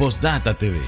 Postdata TV.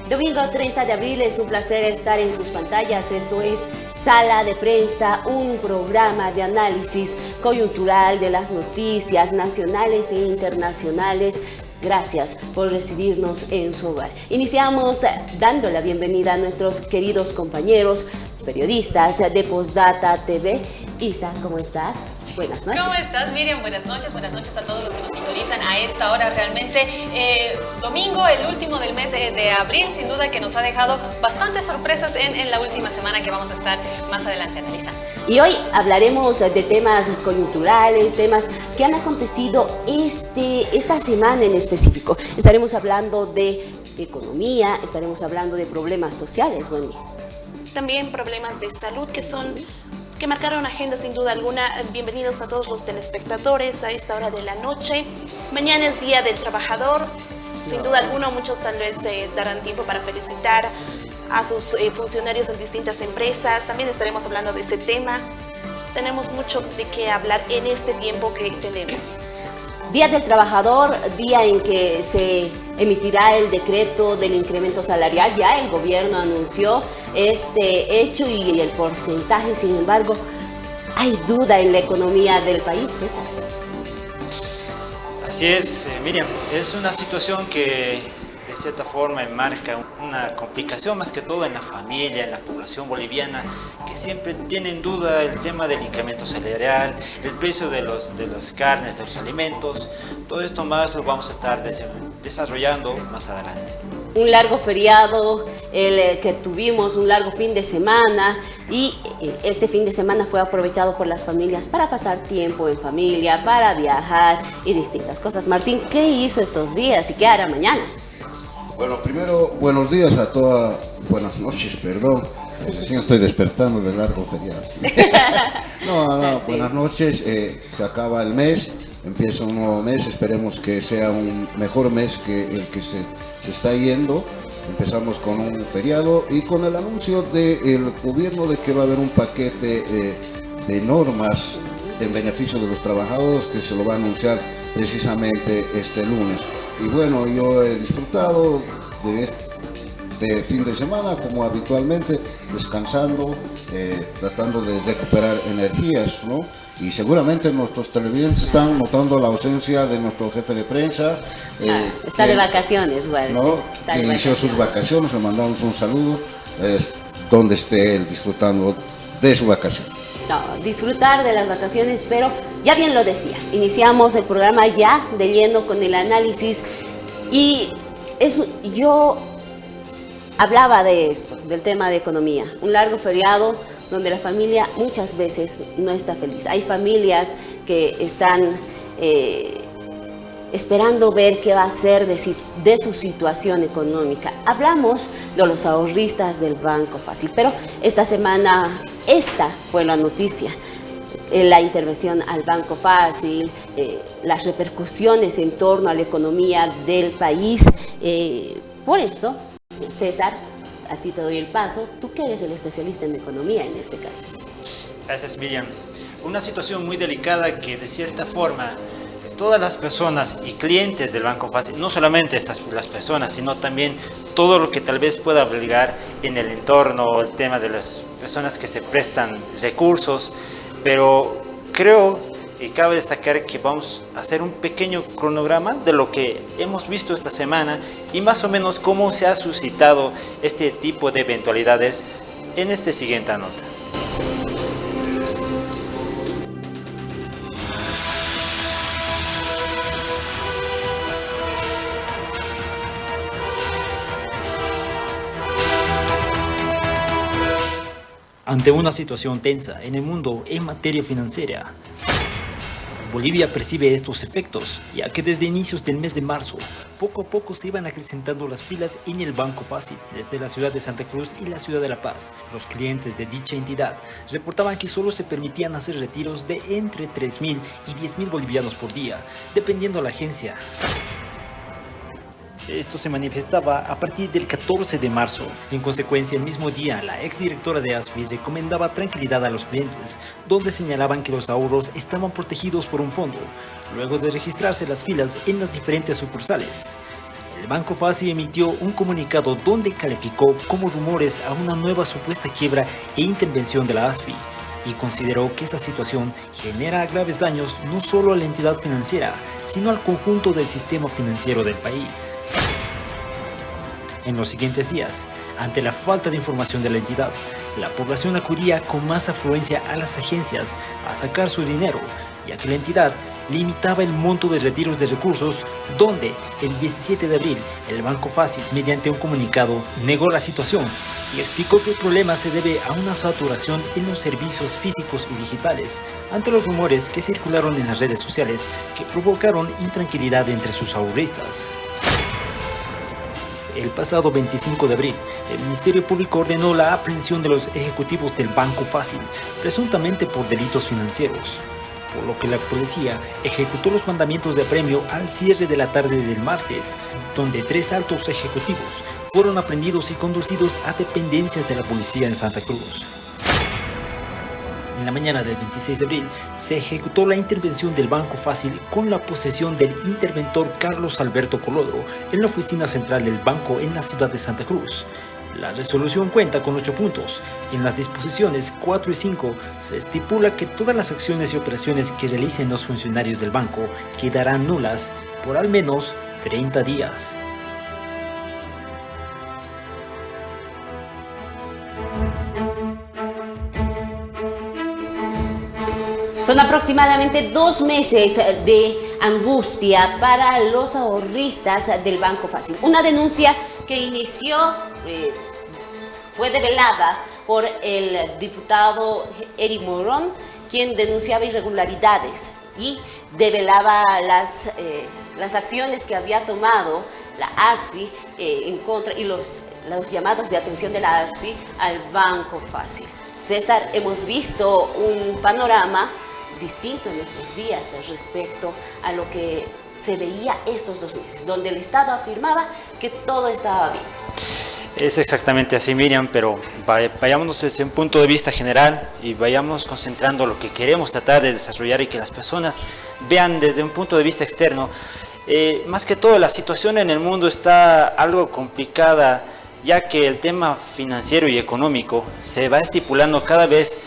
Domingo 30 de abril, es un placer estar en sus pantallas. Esto es Sala de Prensa, un programa de análisis coyuntural de las noticias nacionales e internacionales. Gracias por recibirnos en su hogar. Iniciamos dando la bienvenida a nuestros queridos compañeros periodistas de Postdata TV. Isa, ¿cómo estás? Buenas noches. ¿Cómo estás, Miriam? Buenas noches a todos los que nos sintonizan a esta hora. Realmente, domingo, el último del mes de abril, sin duda que nos ha dejado bastantes sorpresas en la última semana que vamos a estar más adelante analizando. Y hoy hablaremos de temas coyunturales, temas que han acontecido esta semana en específico. Estaremos hablando de economía, estaremos hablando de problemas sociales, Wendy. También problemas de salud que marcaron agenda sin duda alguna. Bienvenidos a todos los telespectadores a esta hora de la noche. Mañana es Día del Trabajador. Sin duda alguna, muchos tal vez darán tiempo para felicitar a sus funcionarios en distintas empresas. También estaremos hablando de ese tema. Tenemos mucho de qué hablar en este tiempo que tenemos. Día del Trabajador, día en que se emitirá el decreto del incremento salarial. Ya el gobierno anunció este hecho y el porcentaje, sin embargo, hay duda en la economía del país, César. Así es, Miriam, es una situación que de cierta forma enmarca una complicación más que todo en la familia, en la población boliviana, que siempre tiene en duda el tema del incremento salarial, el precio de las carnes, de los alimentos. Todo esto más lo vamos a estar desarrollando más adelante. Un largo feriado, el que tuvimos, un largo fin de semana, y este fin de semana fue aprovechado por las familias para pasar tiempo en familia, para viajar y distintas cosas. Martín, ¿qué hizo estos días y qué hará mañana? Bueno, primero, buenos días a todas, buenas noches, perdón, recién estoy despertando del largo feriado. No, buenas noches, se acaba el mes, empieza un nuevo mes, esperemos que sea un mejor mes que el que se está yendo. Empezamos con un feriado y con el anuncio del gobierno de que va a haber un paquete de normas en beneficio de los trabajadores que se lo va a anunciar precisamente este lunes. Y bueno, yo he disfrutado de este fin de semana como habitualmente, descansando, tratando de recuperar energías, ¿no? Y seguramente nuestros televidentes están notando la ausencia de nuestro jefe de prensa. Está de vacaciones, bueno. ¿No? Que inició sus vacaciones, le mandamos un saludo, donde esté él disfrutando de su vacación. No, disfrutar de las vacaciones, pero ya bien lo decía, iniciamos el programa ya de lleno con el análisis y yo hablaba de esto, del tema de economía, un largo feriado donde la familia muchas veces no está feliz. Hay familias que están esperando ver qué va a ser de su situación económica. Hablamos de los ahorristas del Banco Fácil, pero esta semana esta fue la noticia. La intervención al Banco Fácil, las repercusiones en torno a la economía del país. Por esto, César, a ti te doy el paso, tú que eres el especialista en economía en este caso. Gracias, Miriam. Una situación muy delicada que de cierta forma todas las personas y clientes del Banco Fácil, no solamente las personas, sino también todo lo que tal vez pueda obligar en el entorno, el tema de las personas que se prestan recursos, pero creo y cabe destacar que vamos a hacer un pequeño cronograma de lo que hemos visto esta semana y más o menos cómo se ha suscitado este tipo de eventualidades en esta siguiente nota. Ante una situación tensa en el mundo en materia financiera, Bolivia percibe estos efectos, ya que desde inicios del mes de marzo, poco a poco se iban acrecentando las filas en el Banco Fácil. Desde la ciudad de Santa Cruz y la ciudad de La Paz, los clientes de dicha entidad reportaban que solo se permitían hacer retiros de entre 3.000 y 10.000 bolivianos por día, dependiendo de la agencia. Esto se manifestaba a partir del 14 de marzo. En consecuencia, el mismo día, la exdirectora de ASFI recomendaba tranquilidad a los clientes, donde señalaban que los ahorros estaban protegidos por un fondo, luego de registrarse las filas en las diferentes sucursales. El Banco Fácil emitió un comunicado donde calificó como rumores a una nueva supuesta quiebra e intervención de la ASFI, y consideró que esta situación genera graves daños no solo a la entidad financiera, sino al conjunto del sistema financiero del país. En los siguientes días, ante la falta de información de la entidad, la población acudía con más afluencia a las agencias a sacar su dinero, ya que la entidad limitaba el monto de retiros de recursos, donde el 17 de abril el Banco Fácil, mediante un comunicado, negó la situación y explicó que el problema se debe a una saturación en los servicios físicos y digitales, ante los rumores que circularon en las redes sociales que provocaron intranquilidad entre sus ahorristas. El pasado 25 de abril, el Ministerio Público ordenó la aprehensión de los ejecutivos del Banco Fácil, presuntamente por delitos financieros, por lo que la policía ejecutó los mandamientos de apremio al cierre de la tarde del martes, donde 3 altos ejecutivos fueron aprehendidos y conducidos a dependencias de la policía en Santa Cruz. En la mañana del 26 de abril se ejecutó la intervención del Banco Fácil con la posesión del interventor Carlos Alberto Colodro en la oficina central del banco en la ciudad de Santa Cruz. La resolución cuenta con 8 puntos. En las disposiciones 4 y 5 se estipula que todas las acciones y operaciones que realicen los funcionarios del banco quedarán nulas por al menos 30 días. Son aproximadamente 2 meses de angustia para los ahorristas del Banco Fácil. Una denuncia que inició, fue develada por el diputado Eric Morón, quien denunciaba irregularidades y develaba las acciones que había tomado la ASFI en contra y los llamados de atención de la ASFI al Banco Fácil. César, hemos visto un panorama distinto en estos días respecto a lo que se veía estos 2 meses, donde el Estado afirmaba que todo estaba bien. Es exactamente así, Miriam, pero vayámonos desde un punto de vista general y vayamos concentrando lo que queremos tratar de desarrollar y que las personas vean desde un punto de vista externo. Más que todo, la situación en el mundo está algo complicada, ya que el tema financiero y económico se va estipulando cada vez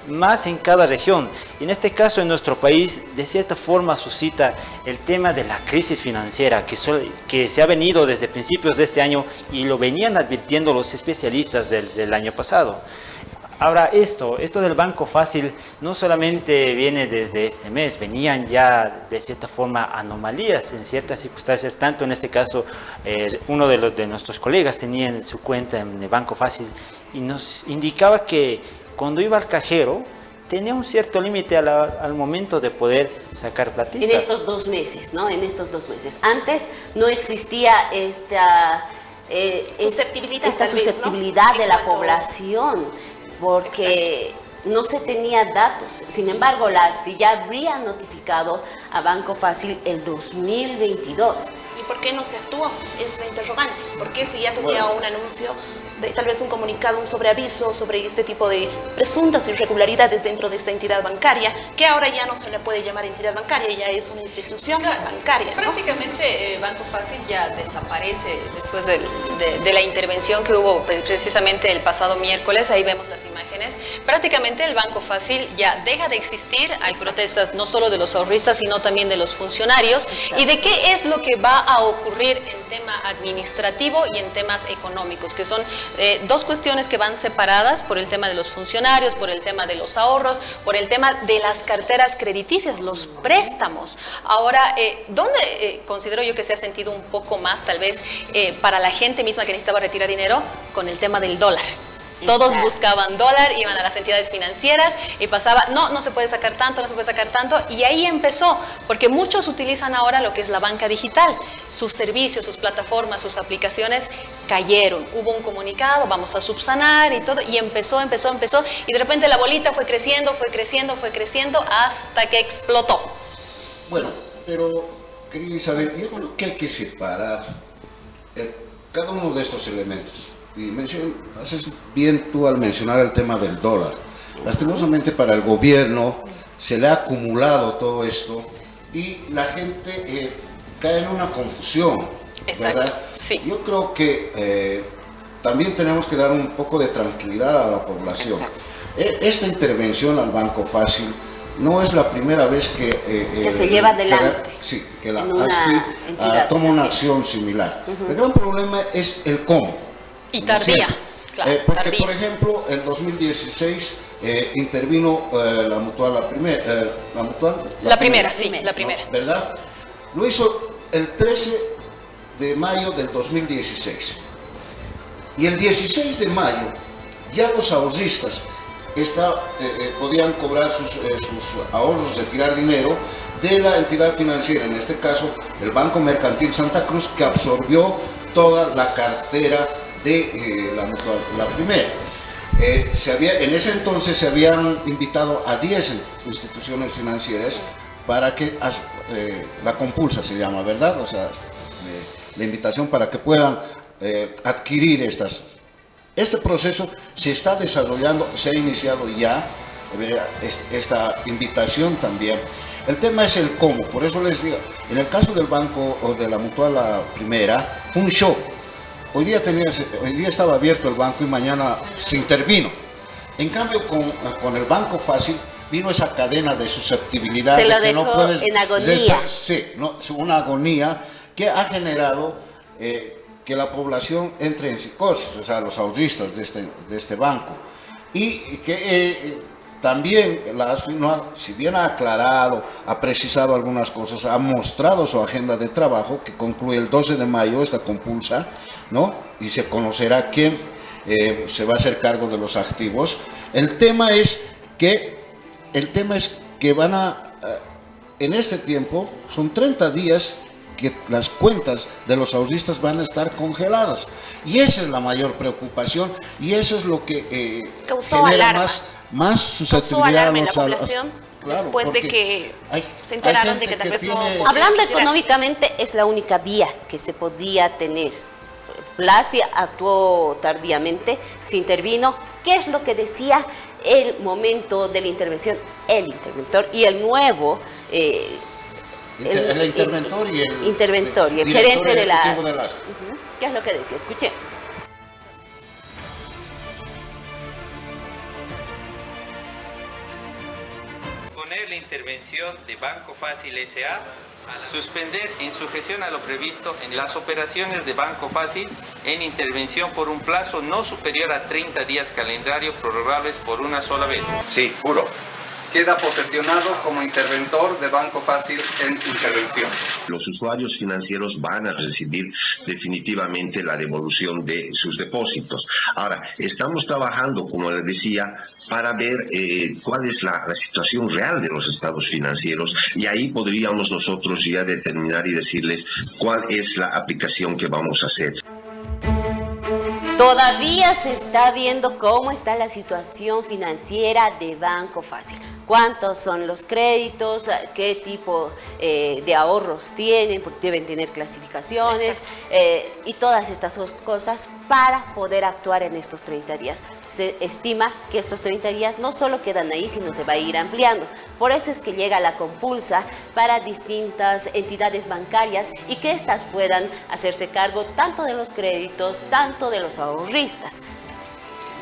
más en cada región. Y en este caso, en nuestro país, de cierta forma suscita el tema de la crisis financiera que se ha venido desde principios de este año y lo venían advirtiendo los especialistas del año pasado. Ahora, esto del Banco Fácil no solamente viene desde este mes, venían ya de cierta forma anomalías en ciertas circunstancias, tanto en este caso uno de nuestros colegas tenía en su cuenta en el Banco Fácil y nos indicaba que cuando iba al cajero tenía un cierto límite al momento de poder sacar platita. En estos 2 meses, ¿no? En estos 2 meses. Antes no existía esta susceptibilidad de la población, porque no se tenía datos. Sin embargo, la ASFI ya habría notificado a Banco Fácil el 2022. ¿Y por qué no se actuó? Es la interrogante. ¿Por qué si ya tenía un anuncio, tal vez un comunicado, un sobreaviso sobre este tipo de presuntas irregularidades dentro de esta entidad bancaria, que ahora ya no se le puede llamar entidad bancaria, ya es una institución bancaria, ¿no? Prácticamente Banco Fácil ya desaparece después de la intervención que hubo precisamente el pasado miércoles. Ahí vemos las imágenes. Prácticamente el Banco Fácil ya deja de existir. Hay protestas no solo de los ahorristas, sino también de los funcionarios. Exacto. ¿Y de qué es lo que va a ocurrir en tema administrativo y en temas económicos? Que son 2 cuestiones que van separadas por el tema de los funcionarios, por el tema de los ahorros, por el tema de las carteras crediticias, los préstamos. Ahora, ¿dónde considero yo que se ha sentido un poco más, tal vez, para la gente misma que necesitaba retirar dinero? Con el tema del dólar. Todos Exacto. buscaban dólar, iban a las entidades financieras y pasaba, no se puede sacar tanto, no se puede sacar tanto. Y ahí empezó, porque muchos utilizan ahora lo que es la banca digital. Sus servicios, sus plataformas, sus aplicaciones cayeron. Hubo un comunicado, vamos a subsanar y todo. Y empezó. Y de repente la bolita fue creciendo hasta que explotó. Bueno, pero quería Isabel, yo creo que hay que separar cada uno de estos elementos. Y haces bien tú al mencionar el tema del dólar. Lastimosamente para el gobierno se le ha acumulado todo esto y la gente cae en una confusión, Exacto, ¿verdad? sí. Yo creo que también tenemos que dar un poco de tranquilidad a la población. Esta intervención al Banco Fácil no es la primera vez que se lleva adelante. Que la en una ASFI entidad toma una financiera. acción similar. El gran problema es el cómo. Y tardía, claro, Porque, tardía. por ejemplo, en 2016 intervino la Mutual, la primera. La primera, ¿no? ¿Verdad? Lo hizo el 13 de mayo del 2016. Y el 16 de mayo ya los ahorristas podían cobrar sus ahorros, retirar dinero de la entidad financiera, en este caso el Banco Mercantil Santa Cruz, que absorbió toda la cartera de la primera. En ese entonces se habían invitado a 10 instituciones financieras para que, la compulsa se llama, ¿verdad? O sea, la invitación para que puedan adquirir estas. Este proceso se está desarrollando, se ha iniciado ya, esta invitación también. El tema es el cómo, por eso les digo, en el caso del banco o de la Mutual, la primera, fue un show. Hoy día estaba abierto el banco y mañana se intervino. En cambio, con el Banco Fácil vino esa cadena de susceptibilidad. Se lo de que dejó no puedes en agonía. Sí, una agonía que ha generado que la población entre en psicosis, o sea, los ahorristas de este banco. Y que también, si bien ha aclarado, ha precisado algunas cosas, ha mostrado su agenda de trabajo, que concluye el 12 de mayo, esta compulsa, ¿no? Y se conocerá quién se va a hacer cargo de los activos. El tema es que van en este tiempo, son 30 días que las cuentas de los ahorristas van a estar congeladas. Y esa es la mayor preocupación y eso es lo que causó genera alarma. más susceptibilidad Causó alarma en la población claro, después de que se enteraron de que tal vez no podían Hablando retirar. económicamente, es la única vía que se podía tener. La ASFI actuó tardíamente, se intervino. ¿Qué es lo que decía el momento de la intervención? El interventor y el nuevo... el interventor y el interventor y el director gerente de la ejecutivo de ASFI. ¿Qué es lo que decía? Escuchemos. Poner la intervención de Banco Fácil S.A., suspender en sujeción a lo previsto en las operaciones de Banco Fácil en intervención por un plazo no superior a 30 días calendario prorrogables por una sola vez. Sí, juro. Queda posesionado como interventor de Banco Fácil en intervención. Los usuarios financieros van a recibir definitivamente la devolución de sus depósitos. Ahora, estamos trabajando, como les decía, para ver cuál es la situación real de los estados financieros y ahí podríamos nosotros ya determinar y decirles cuál es la aplicación que vamos a hacer. Todavía se está viendo cómo está la situación financiera de Banco Fácil. ¿Cuántos son los créditos? ¿Qué tipo de ahorros tienen? Porque deben tener clasificaciones y todas estas cosas para poder actuar en estos 30 días. Se estima que estos 30 días no solo quedan ahí, sino se va a ir ampliando. Por eso es que llega la compulsa para distintas entidades bancarias y que éstas puedan hacerse cargo tanto de los créditos, tanto de los ahorristas.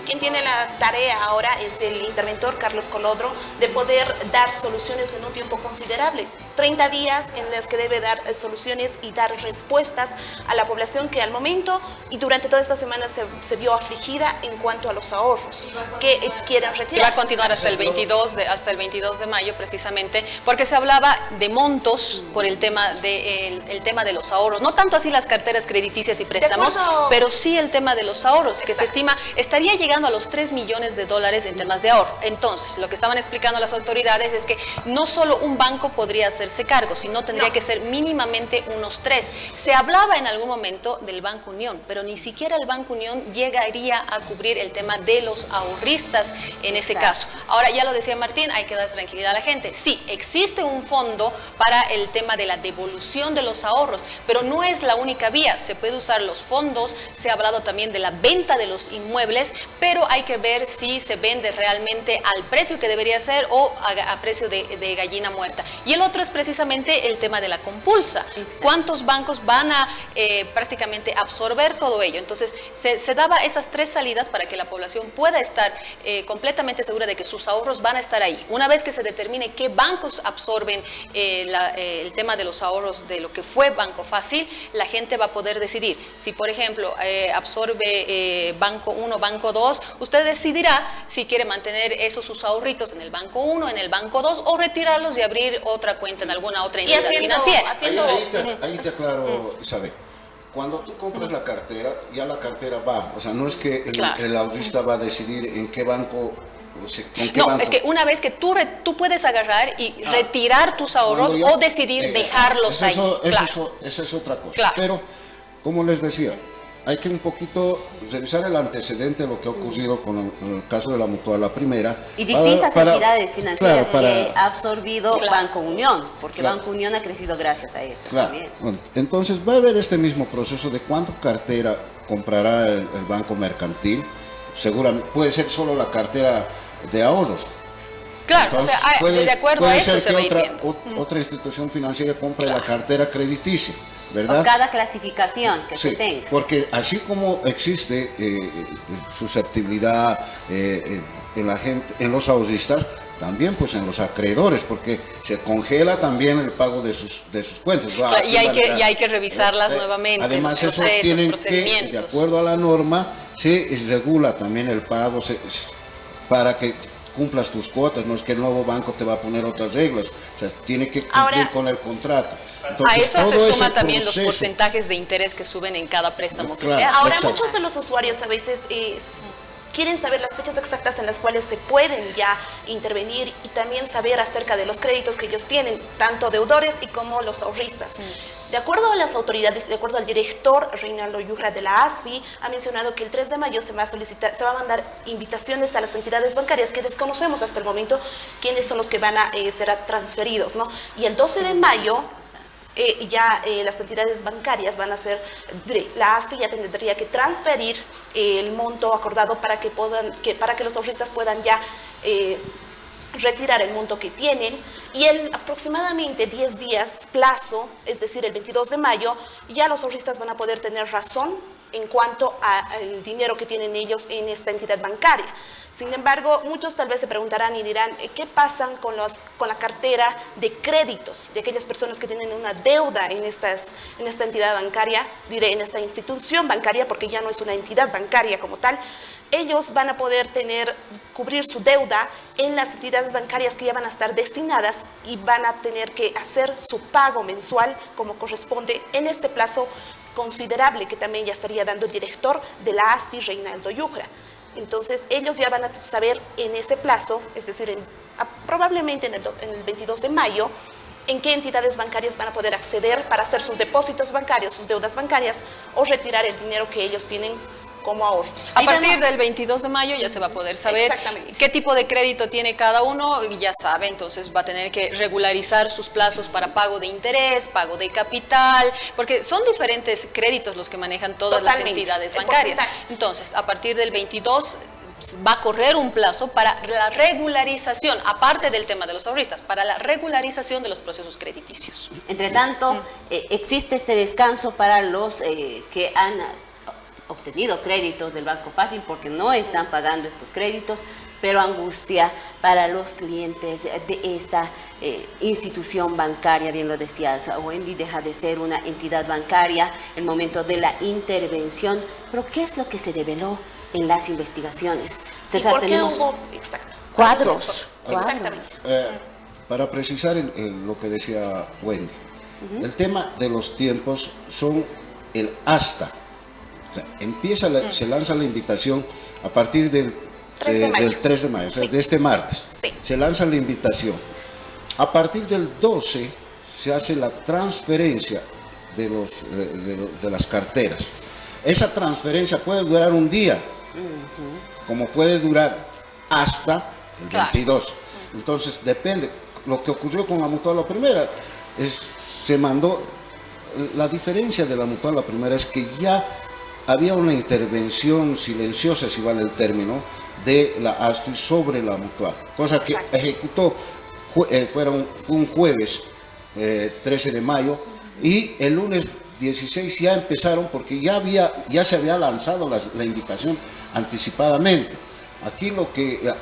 Quien tiene la tarea ahora es el interventor Carlos Colodro de poder dar soluciones en un tiempo considerable. 30 días en los que debe dar soluciones y dar respuestas a la población que al momento y durante toda esta semana se vio afligida en cuanto a los ahorros que quieren Y retirar. va a continuar hasta el 22 de mayo precisamente, porque se hablaba de montos por el tema de los ahorros. No tanto así las carteras crediticias y préstamos, acuerdo. pero sí el tema de los ahorros, que se estima estaría llegando llegando a los 3 millones de dólares en temas de ahorro. Entonces, lo que estaban explicando las autoridades es que no solo un banco podría hacerse cargo, sino tendría que ser mínimamente unos 3. Se hablaba en algún momento del Banco Unión, pero ni siquiera el Banco Unión llegaría a cubrir el tema de los ahorristas en ese caso. Ahora, ya lo decía Martín, hay que dar tranquilidad a la gente. Sí, existe un fondo para el tema de la devolución de los ahorros, pero no es la única vía. Se puede usar los fondos, se ha hablado también de la venta de los inmuebles, pero hay que ver si se vende realmente al precio que debería ser o a precio de gallina muerta. Y el otro es precisamente el tema de la compulsa. Exacto. ¿Cuántos bancos van a prácticamente absorber todo ello? Entonces, se daba esas 3 salidas para que la población pueda estar completamente segura de que sus ahorros van a estar ahí. Una vez que se determine qué bancos absorben el tema de los ahorros de lo que fue Banco Fácil, la gente va a poder decidir. Si, por ejemplo, absorbe Banco 1, Banco 2, usted decidirá si quiere mantener sus ahorritos en el Banco 1, en el Banco 2 o retirarlos y abrir otra cuenta en alguna otra entidad financiera. Ahí te aclaro, Isabel. Cuando tú compras la cartera, ya la cartera va. O sea, no es que el ahorrista va a decidir en qué banco. No, es que una vez que tú puedes agarrar y retirar tus ahorros o decidir dejarlos ahí. Esa es otra cosa. Claro. Pero, como les decía, hay que un poquito revisar el antecedente de lo que ha ocurrido con el caso de la Mutual, la primera. Y distintas entidades financieras que ha absorbido Banco Unión, porque Banco Unión ha crecido gracias a esto también. Bueno, entonces va a haber este mismo proceso de cuánto cartera comprará el Banco Mercantil. Seguramente puede ser solo la cartera de ahorros. Claro, entonces, o sea, de acuerdo a eso puede se ser va que otra institución financiera compre la cartera crediticia, ¿verdad? O cada clasificación que se tenga. Porque así como existe susceptibilidad en la gente, en los ahorristas, también pues en los acreedores, porque se congela también el pago de sus cuentas. Y hay que revisarlas nuevamente. Además, eso tienen que, de acuerdo a la norma, se regula también el pago para que cumplas tus cuotas. No es que el nuevo banco te va a poner otras reglas, o sea, tiene que cumplir con el contrato. Entonces, a eso se suma también los porcentajes de interés que suben en cada préstamo que se hace. Ahora, muchos de los usuarios a veces quieren saber las fechas exactas en las cuales se pueden ya intervenir y también saber acerca de los créditos que ellos tienen, tanto deudores y como los ahorristas. De acuerdo a las autoridades, de acuerdo al director Reinaldo Yujra de la ASFI, ha mencionado que el 3 de mayo se va a mandar invitaciones a las entidades bancarias que desconocemos hasta el momento quiénes son los que van a ser transferidos, ¿no? Y el 12 de mayo las entidades bancarias van a ser, la ASFI ya tendría que transferir el monto acordado para que los ahorristas puedan ya retirar el monto que tienen, y en aproximadamente 10 días plazo, es decir, el 22 de mayo, ya los ahorristas van a poder tener razón en cuanto al dinero que tienen ellos en esta entidad bancaria. Sin embargo, muchos tal vez se preguntarán y dirán, ¿qué pasa con la cartera de créditos de aquellas personas que tienen una deuda en esta entidad bancaria, en esta institución bancaria, porque ya no es una entidad bancaria como tal? Ellos van a poder cubrir su deuda en las entidades bancarias que ya van a estar destinadas y van a tener que hacer su pago mensual como corresponde en este plazo considerable que también ya estaría dando el director de la ASFI, Reinaldo Yujra. Entonces, ellos ya van a saber en ese plazo, es decir, probablemente en el 22 de mayo, en qué entidades bancarias van a poder acceder para hacer sus depósitos bancarios, sus deudas bancarias o retirar el dinero que ellos tienen como ahorros. A partir del 22 de mayo ya se va a poder saber qué tipo de crédito tiene cada uno y ya sabe, entonces va a tener que regularizar sus plazos para pago de interés, pago de capital, porque son diferentes créditos los que manejan todas las entidades bancarias. Entonces, a partir del 22 va a correr un plazo para la regularización, aparte del tema de los ahorristas, para la regularización de los procesos crediticios. Entre tanto, existe este descanso para los que han obtenido créditos del Banco Fácil porque no están pagando estos créditos, pero angustia para los clientes de esta institución bancaria. Bien lo decías, Wendy, deja de ser una entidad bancaria el momento de la intervención, pero ¿qué es lo que se develó en las investigaciones? César, tenemos cuadros. Exactamente. Para precisar lo que decía Wendy, el tema de los tiempos son el hasta. O sea, se lanza la invitación a partir del 3 de mayo, o sea, de este martes. Sí. Se lanza la invitación. A partir del 12 se hace la transferencia de las carteras. Esa transferencia puede durar un día, como puede durar hasta el 22. Entonces, depende. Lo que ocurrió con la Mutual La Primera se mandó. La diferencia de la Mutual La Primera es que ya había una intervención silenciosa, si vale el término, de la ASFI sobre la Mutual, cosa que ejecutó, fue un jueves 13 de mayo, y el lunes 16 ya empezaron, porque ya se había lanzado la invitación anticipadamente. Aquí lo que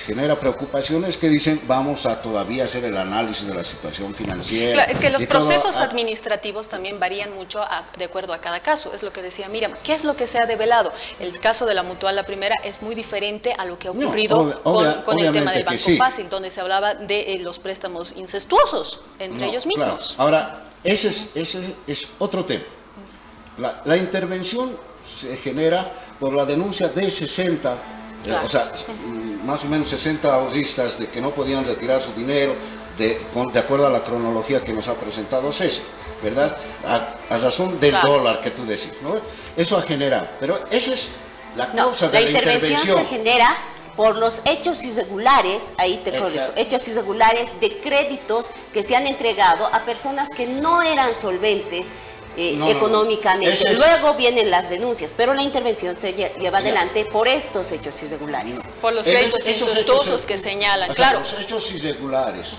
genera preocupación es que dicen vamos a todavía hacer el análisis de la situación financiera. Claro, es que los procesos administrativos también varían mucho de acuerdo a cada caso, es lo que decía Miriam. ¿Qué es lo que se ha develado? El caso de la Mutual La Primera es muy diferente a lo que ha ocurrido con el tema del Banco Fácil, donde se hablaba de los préstamos incestuosos entre ellos mismos. Claro. Ahora, ese es otro tema. La intervención se genera por la denuncia de 60 o sea, más o menos 60 ahorristas de que no podían retirar su dinero de acuerdo a la cronología que nos ha presentado César, ¿verdad? A razón del dólar que tú decís, ¿no? Eso ha generado, pero esa es la causa de la intervención. La intervención se genera por los hechos irregulares, ahí te corrijo, hechos irregulares de créditos que se han entregado a personas que no eran solventes económicamente. Luego vienen las denuncias, pero la intervención se lleva adelante por estos hechos irregulares. Por los créditos incestuosos que señalan, claro. Los hechos irregulares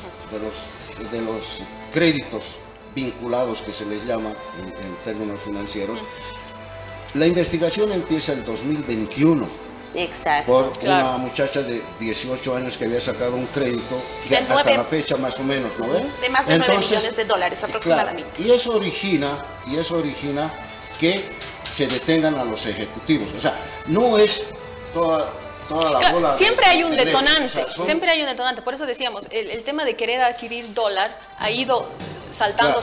de los créditos vinculados, que se les llama en términos financieros, la investigación empieza en 2021. Exacto. Por una muchacha de 18 años que había sacado un crédito que hasta la fecha más o menos, ¿no? De más de 9 millones de dólares aproximadamente. Claro, y eso origina que se detengan a los ejecutivos. O sea, no es toda la bola. Siempre hay un detonante, siempre hay un detonante. Por eso decíamos, el tema de querer adquirir dólar ha ido saltando,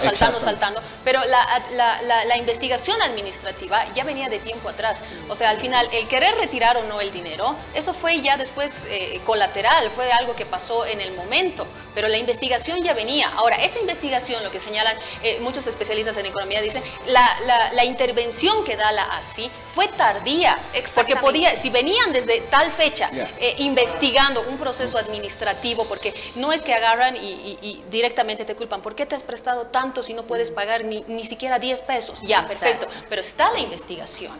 pero la investigación administrativa ya venía de tiempo atrás. O sea, al final, el querer retirar o no el dinero, eso fue ya después colateral, fue algo que pasó en el momento, pero la investigación ya venía. Ahora, esa investigación, lo que señalan muchos especialistas en economía, dicen, la intervención que da la ASFI fue tardía, porque si venían desde tal fecha investigando un proceso administrativo, porque no es que agarran y directamente te culpan, ¿por qué te has prestado tanto si no puedes pagar ni siquiera 10 pesos? Ya, perfecto, pero está la investigación.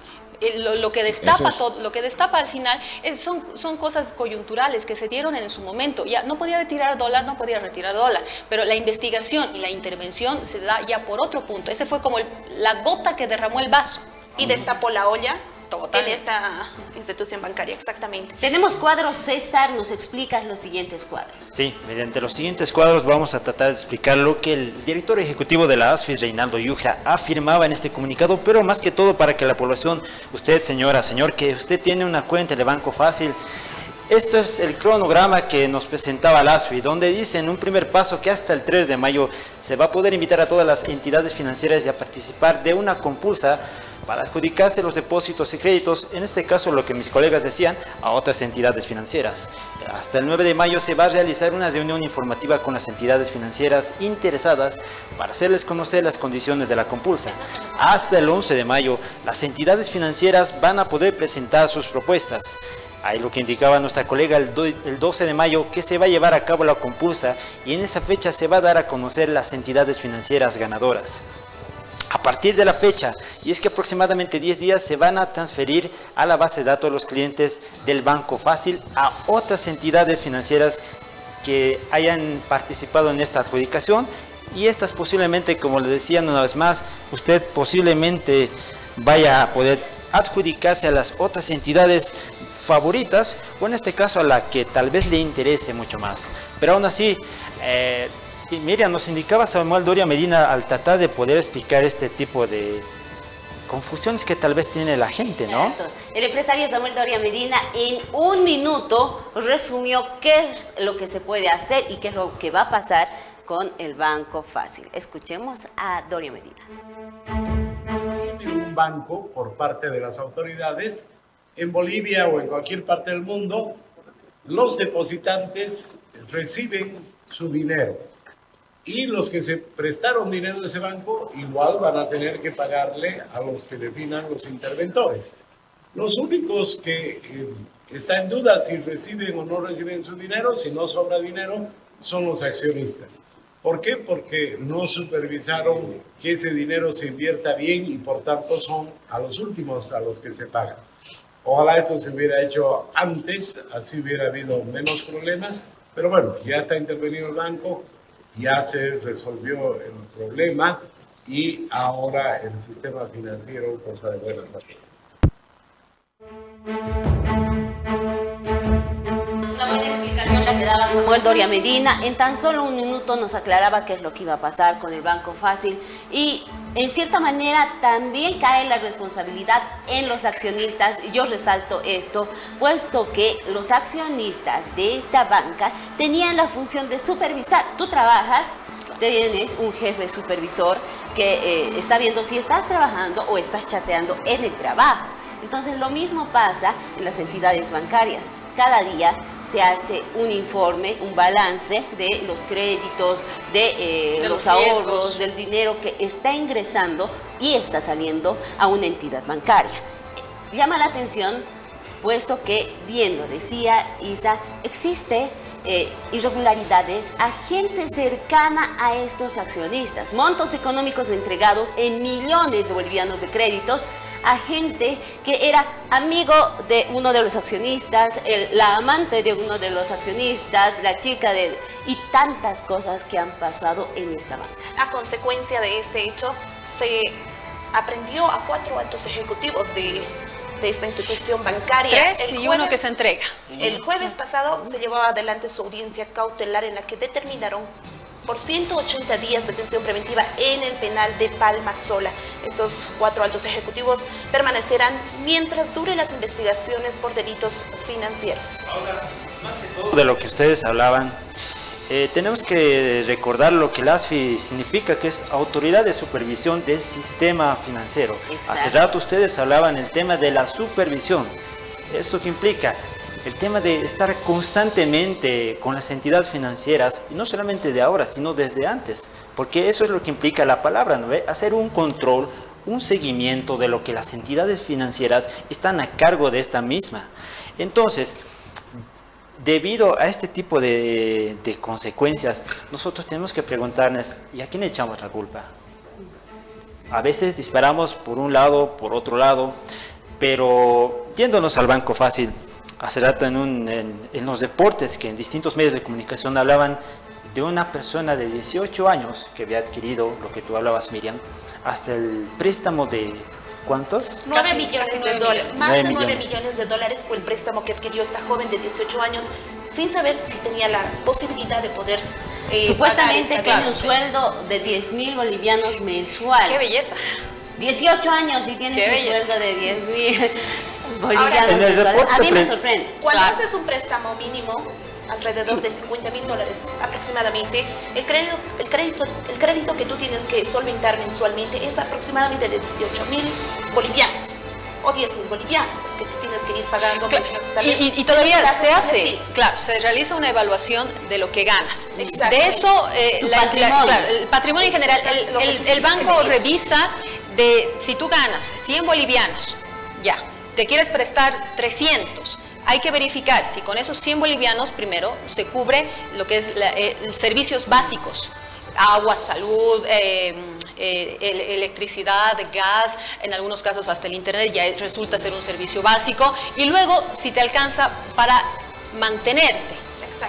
Lo que destapa al final son cosas coyunturales que se dieron en su momento. Ya no podía retirar dólar, pero la investigación y la intervención se da ya por otro punto. Ese fue como la gota que derramó el vaso. Y destapó la olla en esta institución bancaria, exactamente. Tenemos cuadros, César, ¿nos explicas los siguientes cuadros? Sí, mediante los siguientes cuadros vamos a tratar de explicar lo que el director ejecutivo de la ASFI, Reinaldo Yujra, afirmaba en este comunicado, pero más que todo para que la población, usted señora, señor, que usted tiene una cuenta de Banco Fácil. Esto es el cronograma que nos presentaba la ASFI, donde dice en un primer paso que hasta el 3 de mayo se va a poder invitar a todas las entidades financieras a participar de una compulsa para adjudicarse los depósitos y créditos, en este caso lo que mis colegas decían, a otras entidades financieras. Hasta el 9 de mayo se va a realizar una reunión informativa con las entidades financieras interesadas para hacerles conocer las condiciones de la compulsa. Hasta el 11 de mayo, las entidades financieras van a poder presentar sus propuestas. Ahí lo que indicaba nuestra colega el 12 de mayo, que se va a llevar a cabo la compulsa y en esa fecha se va a dar a conocer las entidades financieras ganadoras. A partir de la fecha, y es que aproximadamente 10 días se van a transferir a la base de datos los clientes del Banco Fácil a otras entidades financieras que hayan participado en esta adjudicación, y estas posiblemente, como le decían una vez más, usted posiblemente vaya a poder adjudicarse a las otras entidades favoritas, o en este caso a la que tal vez le interese mucho más. Pero aún así, Miriam, nos indicaba Samuel Doria Medina al tratar de poder explicar este tipo de confusiones que tal vez tiene la gente, ¿no? Exacto. El empresario Samuel Doria Medina en un minuto resumió qué es lo que se puede hacer y qué es lo que va a pasar con el Banco Fácil. Escuchemos a Doria Medina. un banco por parte de las autoridades, en Bolivia o en cualquier parte del mundo, los depositantes reciben su dinero y los que se prestaron dinero de ese banco igual van a tener que pagarle a los que definan los interventores. Los únicos que está en duda si reciben o no reciben su dinero, si no sobra dinero, son los accionistas. ¿Por qué? Porque no supervisaron que ese dinero se invierta bien y por tanto son a los últimos a los que se pagan. Ojalá esto se hubiera hecho antes, así hubiera habido menos problemas, pero bueno, ya está intervenido el banco, ya se resolvió el problema y ahora el sistema financiero goza de buena salud. Una buena explicación la que daba Samuel Doria Medina. En tan solo un minuto nos aclaraba qué es lo que iba a pasar con el Banco Fácil y en cierta manera también cae la responsabilidad en los accionistas. Yo resalto esto, puesto que los accionistas de esta banca tenían la función de supervisar. Tú trabajas, tienes un jefe supervisor que está viendo si estás trabajando o estás chateando en el trabajo. Entonces lo mismo pasa en las entidades bancarias. Cada día se hace un informe, un balance de los créditos, de los ahorros, del dinero que está ingresando y está saliendo a una entidad bancaria. Llama la atención, puesto que, bien lo decía Isa, existe irregularidades a gente cercana a estos accionistas, montos económicos entregados en millones de bolivianos de créditos a gente que era amigo de uno de los accionistas, la amante de uno de los accionistas, la chica de... y tantas cosas que han pasado en esta banca. A consecuencia de este hecho, se aprendió a 4 altos ejecutivos de esta institución bancaria. 3 y uno que se entrega. El jueves pasado se llevó adelante su audiencia cautelar en la que determinaron por 180 días de detención preventiva en el penal de Palma Sola. Estos 4 altos ejecutivos permanecerán mientras duren las investigaciones por delitos financieros. Ahora, más que todo de lo que ustedes hablaban, tenemos que recordar lo que la ASFI significa, que es Autoridad de Supervisión del Sistema Financiero. Exacto. Hace rato ustedes hablaban el tema de la supervisión. ¿Esto qué implica? El tema de estar constantemente con las entidades financieras, y no solamente de ahora, sino desde antes, porque eso es lo que implica la palabra, ¿no? Hacer un control, un seguimiento de lo que las entidades financieras están a cargo de esta misma. Entonces, debido a este tipo de consecuencias, nosotros tenemos que preguntarnos, ¿y a quién le echamos la culpa? A veces disparamos por un lado, por otro lado, pero yéndonos al Banco Fácil, hace rato en los deportes, que en distintos medios de comunicación hablaban de una persona de 18 años que había adquirido, lo que tú hablabas, Miriam, hasta el préstamo de ¿cuántos? 9 millones de dólares. Más 9 de 9 millones. millones de dólares fue el préstamo que adquirió esta joven de 18 años sin saber si tenía la posibilidad de poder Supuestamente pagar tiene esta un sueldo de 10.000 bolivianos mensual. ¡Qué belleza! 18 años y tiene Qué su belleza. sueldo de 10.000 bolivianos Ahora, en el mensuales. reporte A mí me sorprende. Cuando Claro. haces un préstamo mínimo, alrededor de 50.000 dólares aproximadamente, el crédito que tú tienes que solventar mensualmente es aproximadamente de 8.000 bolivianos o 10.000 bolivianos, que tú tienes que ir pagando. Claro, tal vez. y todavía En este se caso, hace, sí. claro, se realiza una evaluación de lo que ganas. Exactamente. De eso, Tu patrimonio. claro, el patrimonio en general, el banco revisa de si tú ganas 100 bolivianos, ya, te quieres prestar 300. Hay que verificar si con esos 100 bolivianos primero se cubre lo que es servicios básicos, agua, salud, electricidad, gas, en algunos casos hasta el internet ya resulta ser un servicio básico, y luego si te alcanza para mantenerte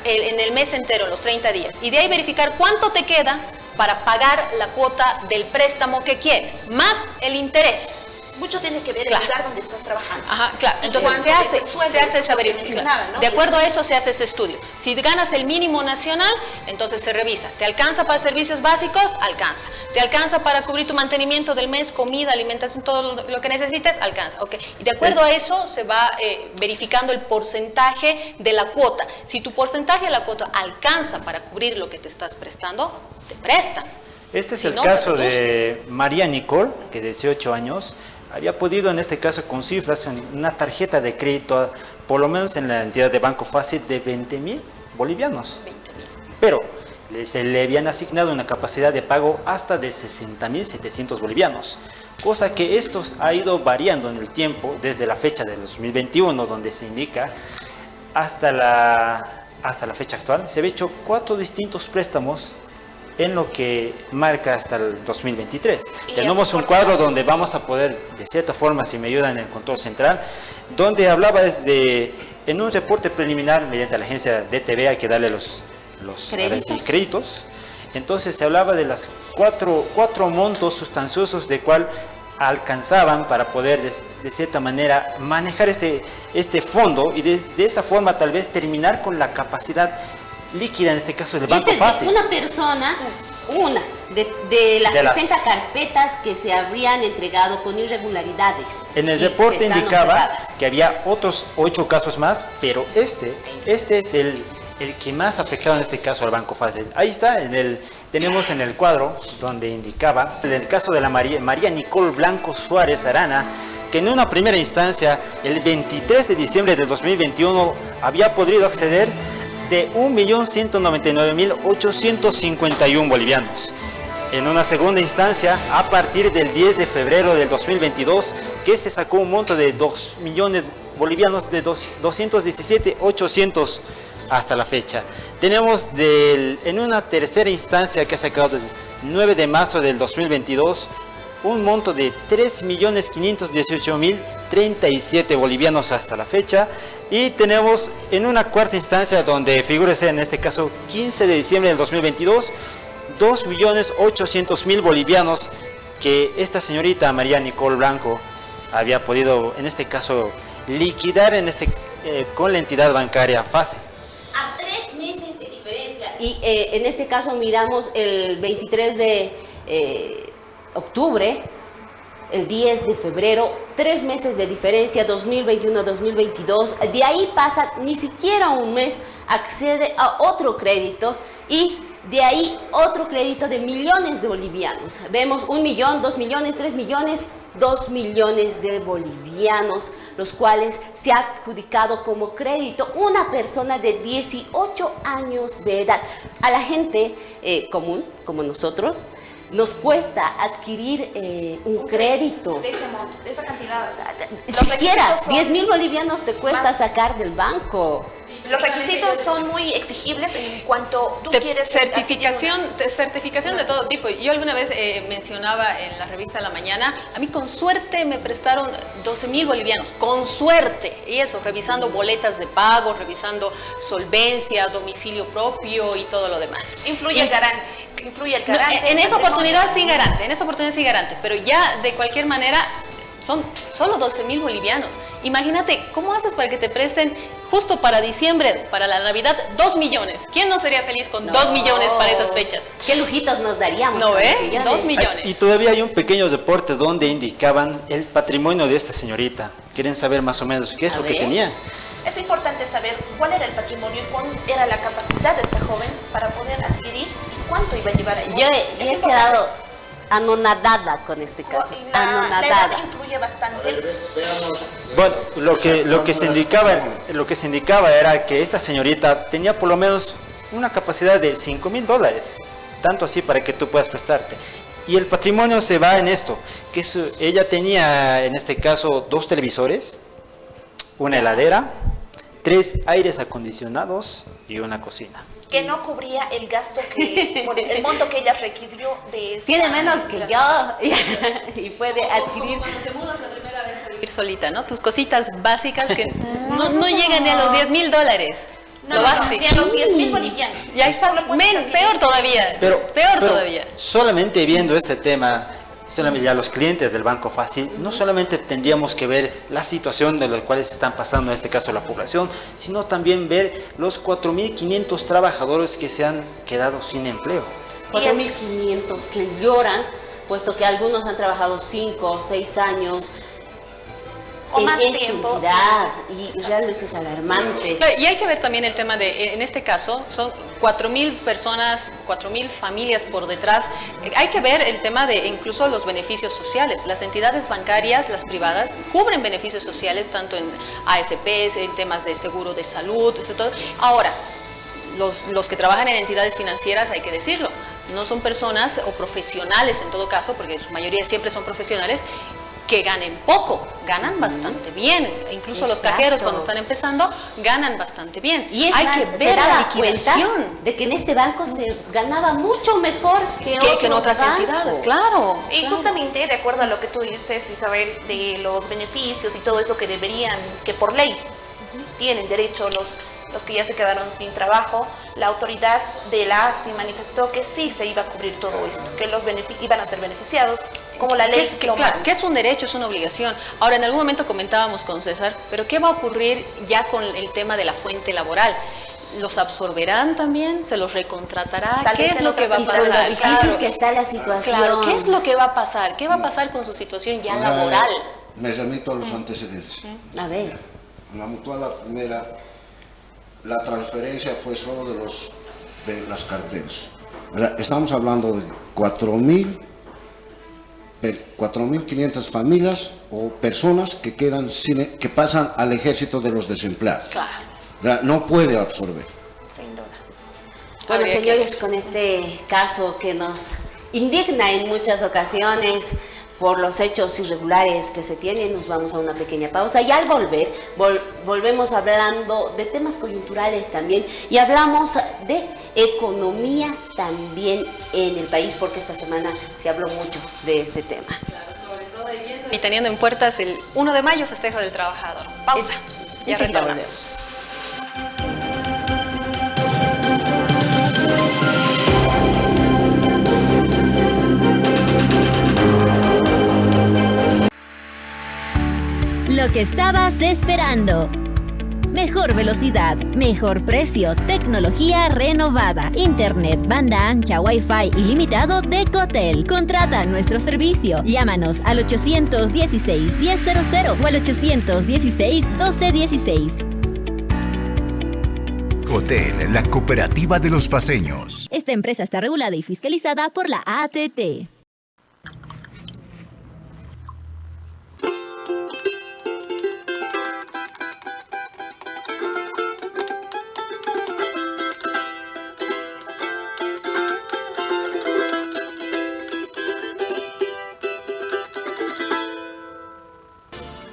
en el mes entero, en los 30 días, y de ahí verificar cuánto te queda para pagar la cuota del préstamo que quieres, más el interés. Mucho tiene que ver Claro. el lugar donde estás trabajando. Ajá, claro. Entonces cuánto se es hace el sueldo, esa eso que verificación. mencionaba, ¿no? De acuerdo a eso se hace ese estudio. Si ganas el mínimo nacional, entonces se revisa. ¿Te alcanza para servicios básicos? Alcanza. ¿Te alcanza para cubrir tu mantenimiento del mes, comida, alimentación, todo lo que necesites? Alcanza. Okay. Y de acuerdo a eso se va verificando el porcentaje de la cuota. Si tu porcentaje de la cuota alcanza para cubrir lo que te estás prestando, te prestan. Este es Si el no, caso te de María Nicole, que de 18 años había podido en este caso con cifras, en una tarjeta de crédito, por lo menos en la entidad de Banco Fácil, de 20.000 bolivianos. Pero se le habían asignado una capacidad de pago hasta de 60.700 bolivianos. Cosa que esto ha ido variando en el tiempo, desde la fecha del 2021, donde se indica, hasta la fecha actual. Se han hecho 4 distintos préstamos en lo que marca hasta el 2023. Tenemos un cuadro donde vamos a poder, de cierta forma, si me ayudan en el control central, donde hablaba en un reporte preliminar mediante la agencia DTV, hay que darle los créditos. Entonces se hablaba de las cuatro montos sustanciosos de cual alcanzaban para poder de cierta manera manejar este fondo y de esa forma tal vez terminar con la capacidad líquida, en este caso del Banco Fácil. Una persona, de las 60 carpetas que se habrían entregado con irregularidades. En el reporte indicaba que había otros 8 casos más, pero este es el que más afectaba en este caso al Banco Fácil. Ahí está, tenemos en el cuadro donde indicaba, en el caso de la María Nicole Blanco Suárez Arana, que en una primera instancia, el 23 de diciembre del 2021, había podido acceder de 1.199.851 bolivianos. En una segunda instancia, a partir del 10 de febrero del 2022, que se sacó un monto de 2 millones bolivianos, de 217.800 hasta la fecha. Tenemos en una tercera instancia que ha sacado el 9 de marzo del 2022, un monto de 3.518.037 bolivianos hasta la fecha. Y tenemos en una cuarta instancia donde figúrese en este caso 15 de diciembre del 2022, 2.800.000 bolivianos que esta señorita María Nicole Blanco había podido en este caso liquidar con la entidad bancaria Fácil. A 3 meses de diferencia. Y en este caso miramos el 23 de octubre, el 10 de febrero, 3 meses de diferencia, 2021-2022, de ahí pasa ni siquiera un mes, accede a otro crédito y de ahí otro crédito de millones de bolivianos. Vemos 1 millón, 2 millones, 3 millones, 2 millones de bolivianos, los cuales se ha adjudicado como crédito una persona de 18 años de edad. A la gente común, como nosotros, nos cuesta adquirir un crédito. De esa cantidad. Siquiera 10.000 bolivianos te cuesta sacar del banco. Los requisitos son muy exigibles en cuanto tú quieres certificación de todo tipo. Yo alguna vez mencionaba en la revista La Mañana, a mí con suerte me prestaron 12.000 bolivianos, con suerte, y eso, revisando boletas de pago, revisando solvencia, domicilio propio y todo lo demás. Influye el garante. En esa oportunidad sí garante, pero ya de cualquier manera son solo 12.000 bolivianos. Imagínate, ¿cómo haces para que te presten justo para diciembre, para la Navidad, 2 millones? ¿Quién no sería feliz con 2 millones para esas fechas? ¿Qué lujitos nos daríamos? ¿No, 2 millones. Y todavía hay un pequeño reporte donde indicaban el patrimonio de esta señorita. ¿Quieren saber más o menos qué es lo que tenía? Es importante saber cuál era el patrimonio y cuál era la capacidad de esta joven para poder adquirir y cuánto iba a llevar a ella. Yo he quedado anonadada con este caso. La edad influye bastante. Bueno, lo que se indicaba era que esta señorita tenía por lo menos una capacidad de $5.000, tanto así para que tú puedas prestarte. Y el patrimonio se va en esto, que ella tenía en este caso 2 televisores, una heladera, 3 aires acondicionados y una cocina. Que no cubría el gasto el monto que ella requirió de esa. Tiene menos que yo y puede adquirir. Cuando te mudas la primera vez a vivir solita, ¿no? Tus cositas básicas que no llegan ni a los $10.000. No, ni a los 10.000 bolivianos. Ya está, peor todavía. Peor todavía. Solamente viendo este tema, ya los clientes del Banco Fácil, no solamente tendríamos que ver la situación de los cuales están pasando, en este caso la población, sino también ver los 4.500 trabajadores que se han quedado sin empleo. 4.500 que lloran, puesto que algunos han trabajado 5 o 6 años. o más esta tiempo. entidad, y realmente es alarmante. Claro, y hay que ver también el tema de, en este caso, son 4.000 personas, 4.000 familias por detrás. Hay que ver el tema de incluso los beneficios sociales. Las entidades bancarias, las privadas, cubren beneficios sociales tanto en AFPs, en temas de seguro de salud, etc. Ahora, los que trabajan en entidades financieras, hay que decirlo, no son personas o profesionales en todo caso, porque en su mayoría siempre son profesionales, que ganen poco, ganan bastante bien. Incluso los cajeros cuando están empezando ganan bastante bien. Y es hay más, que se ver la daba cuenta liquidación de que en este banco se ganaba mucho mejor que en otras bancos. entidades, claro. Y justamente, de acuerdo a lo que tú dices, Isabel, de los beneficios y todo eso que deberían, que por ley tienen derecho los que ya se quedaron sin trabajo, la autoridad de la ASFI manifestó que sí se iba a cubrir todo esto, que los iban a ser beneficiados, como la ley lo claro, manda. que es un derecho, es una obligación. Ahora, en algún momento comentábamos con César, pero ¿qué va a ocurrir ya con el tema de la fuente laboral? ¿Los absorberán también? ¿Se los recontratará? Tal ¿Qué vez es en lo que va a otras Con lo pasar? difícil Claro. que está la situación. Claro, ¿qué es lo que va a pasar? ¿Qué va a pasar con su situación ya laboral? Me remito a los antecedentes. A ver. En la Mutual, la primera, la transferencia fue solo de las carteras. O sea, estamos hablando de 4.500 familias o personas que quedan que pasan al ejército de los desempleados. Claro. O sea, no puede absorber. Sin duda. Bueno, Habría señores, con este caso que nos indigna en muchas ocasiones por los hechos irregulares que se tienen, nos vamos a una pequeña pausa y al volver, volvemos hablando de temas coyunturales también y hablamos de economía también en el país, porque esta semana se habló mucho de este tema. Y teniendo en puertas el 1 de mayo, festejo del trabajador. Pausa. Ya Enseguida retornamos. Lo que estabas esperando. Mejor velocidad, mejor precio, tecnología renovada, internet, banda ancha, wifi ilimitado de Cotel. Contrata nuestro servicio. Llámanos al 816-1000 o al 816-1216. Cotel, la cooperativa de los paceños. Esta empresa está regulada y fiscalizada por la ATT.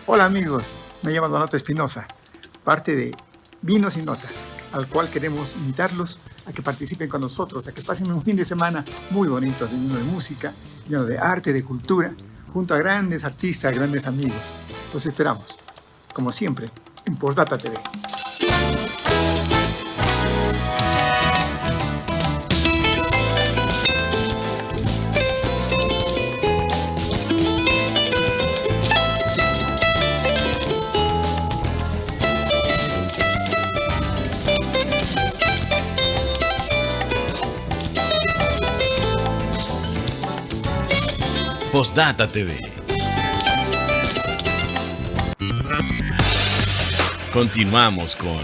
Hola amigos, me llamo Donato Espinosa, parte de Vinos y Notas, al cual queremos invitarlos a que participen con nosotros, a que pasen un fin de semana muy bonito, lleno de música, lleno de arte, de cultura, junto a grandes artistas, grandes amigos. Los esperamos, como siempre, en Postdata TV. Postdata TV. Continuamos con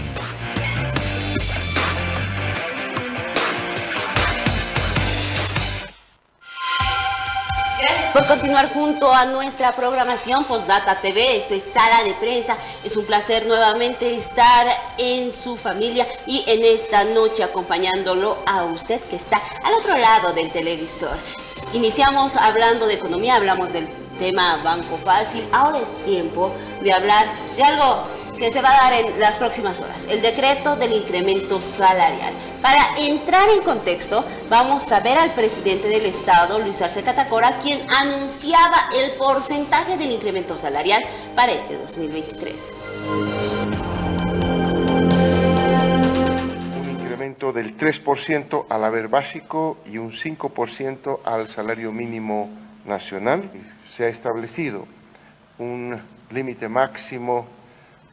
Gracias por continuar junto a nuestra programación Postdata TV. Esto es Sala de Prensa. Es un placer nuevamente estar en su familia y en esta noche acompañándolo a usted que está al otro lado del televisor. Iniciamos hablando de economía, hablamos del tema Banco Fácil. Ahora es tiempo de hablar de algo que se va a dar en las próximas horas, el decreto del incremento salarial. Para entrar en contexto, vamos a ver al presidente del Estado, Luis Arce Catacora, quien anunciaba el porcentaje del incremento salarial para este 2023. Un incremento del 3% al haber básico y un 5% al salario mínimo nacional. Se ha establecido un límite máximo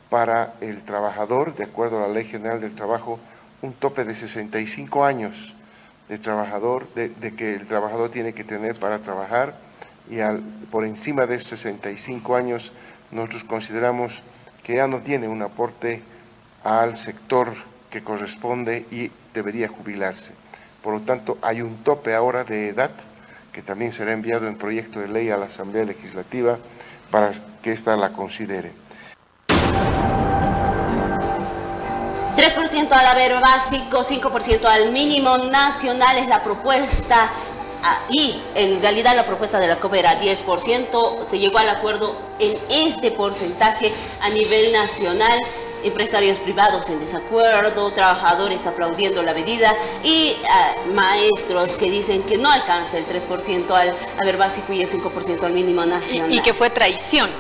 para el trabajador, de acuerdo a la Ley General del Trabajo, un tope de 65 años de trabajador, de que el trabajador tiene que tener para trabajar, y por encima de 65 años nosotros consideramos que ya no tiene un aporte al sector que corresponde y debería jubilarse. Por lo tanto, hay un tope ahora de edad que también será enviado en proyecto de ley a la Asamblea Legislativa para que ésta la considere. 3% al haber básico, 5% al mínimo nacional es la propuesta. Y en realidad la propuesta de la COP era 10%, se llegó al acuerdo en este porcentaje a nivel nacional, empresarios privados en desacuerdo, trabajadores aplaudiendo la medida y maestros que dicen que no alcanza el 3% al haber básico y el 5% al mínimo nacional. Y que fue traición.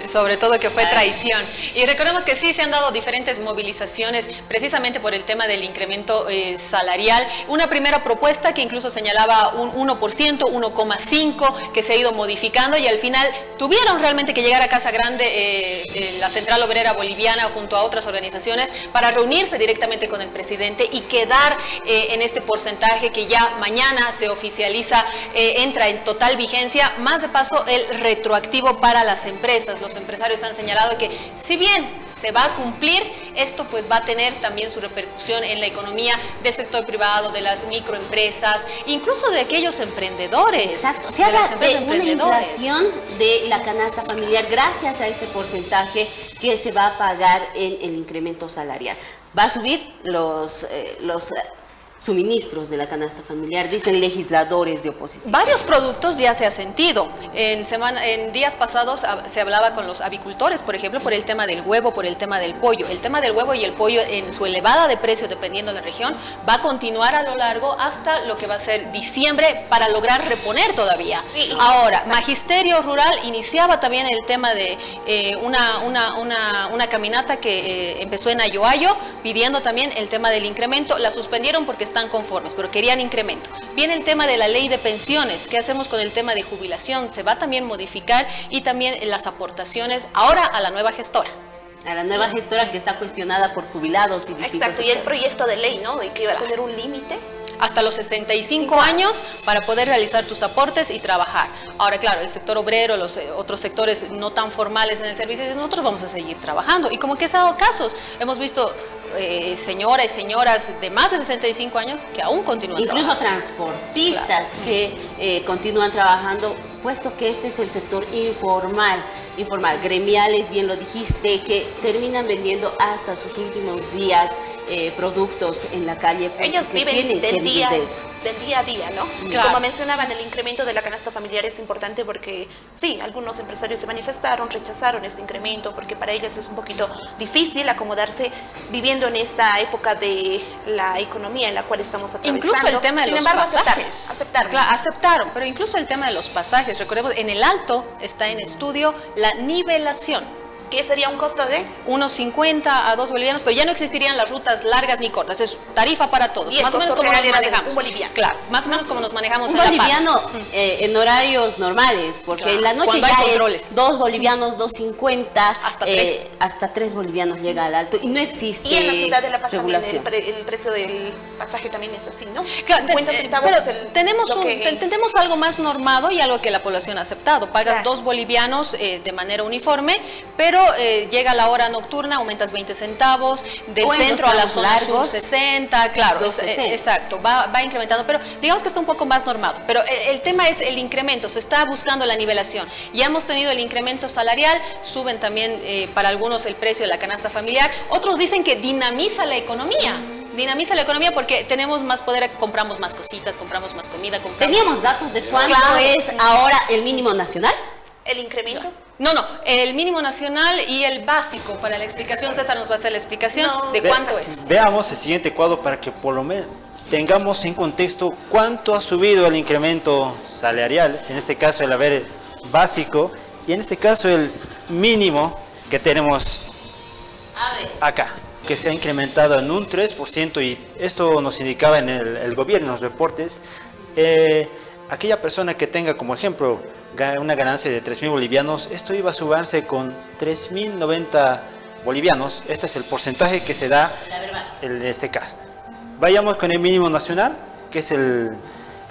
Sobre todo que fue traición. Y recordemos que sí se han dado diferentes movilizaciones precisamente por el tema del incremento salarial. Una primera propuesta que incluso señalaba un 1%, 1,5%, que se ha ido modificando y al final tuvieron realmente que llegar a Casa Grande la Central Obrera Boliviana junto a otras organizaciones para reunirse directamente con el presidente y quedar en este porcentaje que ya mañana se oficializa, entra en total vigencia, más de paso el retroactivo para las empresas. Los empresarios han señalado que si bien se va a cumplir, esto pues va a tener también su repercusión en la economía del sector privado, de las microempresas, incluso de aquellos emprendedores. Exacto, se habla de una inflación de la canasta familiar gracias a este porcentaje que se va a pagar en el incremento salarial. Va a subir los suministros de la canasta familiar, dicen legisladores de oposición. Varios productos ya se ha sentido. En días pasados se hablaba con los avicultores, por ejemplo, por el tema del huevo, por el tema del pollo. El tema del huevo y el pollo en su elevada de precio, dependiendo de la región, va a continuar a lo largo hasta lo que va a ser diciembre para lograr reponer todavía. Ahora, Magisterio Rural iniciaba también el tema de una caminata que empezó en Ayoayo, pidiendo también el tema del incremento. La suspendieron porque están conformes, pero querían incremento. Viene el tema de la ley de pensiones. ¿Qué hacemos con el tema de jubilación? Se va a también modificar y también las aportaciones ahora a la nueva gestora. A la nueva gestora que está cuestionada por jubilados y distintos Exacto, y el proyecto de ley, ¿no? De que iba a tener un límite. Hasta los 65 años para poder realizar tus aportes y trabajar. Ahora, claro, el sector obrero, los otros sectores no tan formales en el servicio, nosotros vamos a seguir trabajando. Y como que se ha dado casos, hemos visto señoras y señoras de más de 65 años que aún continúan incluso trabajando. Transportistas que continúan trabajando, puesto que este es el sector informal, gremiales, bien lo dijiste, que terminan vendiendo hasta sus últimos días productos en la calle. Pues, ellos viven del día a día, ¿no? Claro. Como mencionaban, el incremento de la canasta familiar es importante porque sí, algunos empresarios se manifestaron, rechazaron ese incremento porque para ellos es un poquito difícil acomodarse viviendo en esa época de la economía en la cual estamos atravesando. Incluso el tema de Sin los embargo, pasajes. aceptaron. Claro, aceptaron, pero incluso el tema de los pasajes. Recordemos, en el Alto está en estudio la nivelación. ¿Qué sería un costo de? Unos 50 a 2 bolivianos, pero ya no existirían las rutas largas ni cortas, es tarifa para todos. Y más o menos como nos manejamos. Un boliviano. Claro, más o menos como nos manejamos un en La boliviano Paz. En horarios normales, porque Claro, en la noche cuando ya hay es controles. 2 bolivianos, 2.50, Hasta 3. hasta 3 bolivianos llega al Alto y no existe Y en la ciudad de La Paz también regulación. el precio del pasaje también es así, ¿no? Claro, 50 centavos pero es el tenemos algo más normado y algo que la población ha aceptado. Pagas Claro. 2 bolivianos de manera uniforme, pero llega la hora nocturna, aumentas 20 centavos, del O en centro los a la tramos zona sur largos, 60, claro, 2.60. exacto, va incrementando, pero digamos que está un poco más normado. Pero el tema es el incremento, se está buscando la nivelación. Ya hemos tenido el incremento salarial, suben también para algunos el precio de la canasta familiar, otros dicen que dinamiza la economía. Dinamiza la economía porque tenemos más poder, compramos más cositas, compramos más comida, compramos... ¿Teníamos datos de cuánto Claro. es ahora el mínimo nacional? ¿El incremento? No, el mínimo nacional y el básico. Para la explicación, César nos va a hacer la explicación de cuánto es. Veamos el siguiente cuadro para que por lo menos tengamos en contexto cuánto ha subido el incremento salarial, en este caso el haber básico y en este caso el mínimo que tenemos acá, que se ha incrementado en un 3% y esto nos indicaba en el gobierno, en los reportes, aquella persona que tenga como ejemplo una ganancia de 3.000 bolivianos, esto iba a subarse con 3.090 bolivianos. Este es el porcentaje que se da en este caso. Vayamos con el mínimo nacional, que es el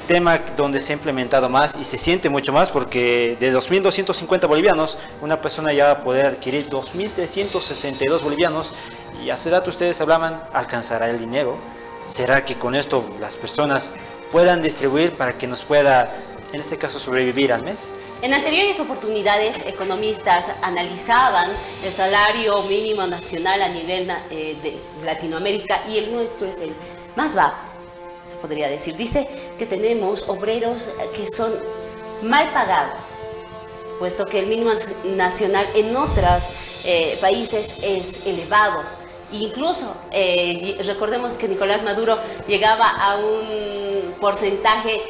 tema donde se ha implementado más y se siente mucho más, porque de 2.250 bolivianos, una persona ya va a poder adquirir 2.362 bolivianos, y hace rato ustedes hablaban, ¿alcanzará el dinero? ¿Será que con esto las personas puedan distribuir para que nos pueda, en este caso, sobrevivir al mes? En anteriores oportunidades, economistas analizaban el salario mínimo nacional a nivel de Latinoamérica, y el nuestro es el más bajo, se podría decir. Dice que tenemos obreros que son mal pagados, puesto que el mínimo nacional en otros países es elevado. Incluso, recordemos que Nicolás Maduro llegaba a un porcentaje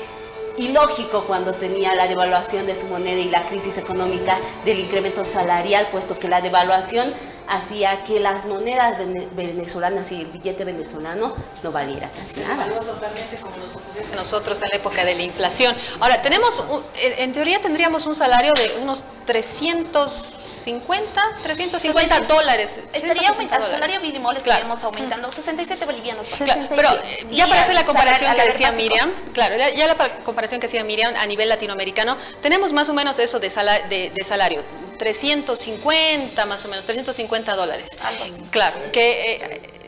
ilógico cuando tenía la devaluación de su moneda y la crisis económica del incremento salarial, puesto que la devaluación hacía que las monedas venezolanas y el billete venezolano no valiera casi nada. Totalmente como nos ocurriese a nosotros en la época de la inflación. Ahora, tenemos, en teoría tendríamos un salario de unos 350 dólares. Estaría aumentando, el salario mínimo le estaríamos aumentando 67 bolivianos. Claro, pero ya para hacer la comparación que decía Miriam, claro, ya la comparación que hacía Miriam a nivel latinoamericano, tenemos más o menos eso de salario. 350 más o menos, 350 dólares. Algo así. Claro, que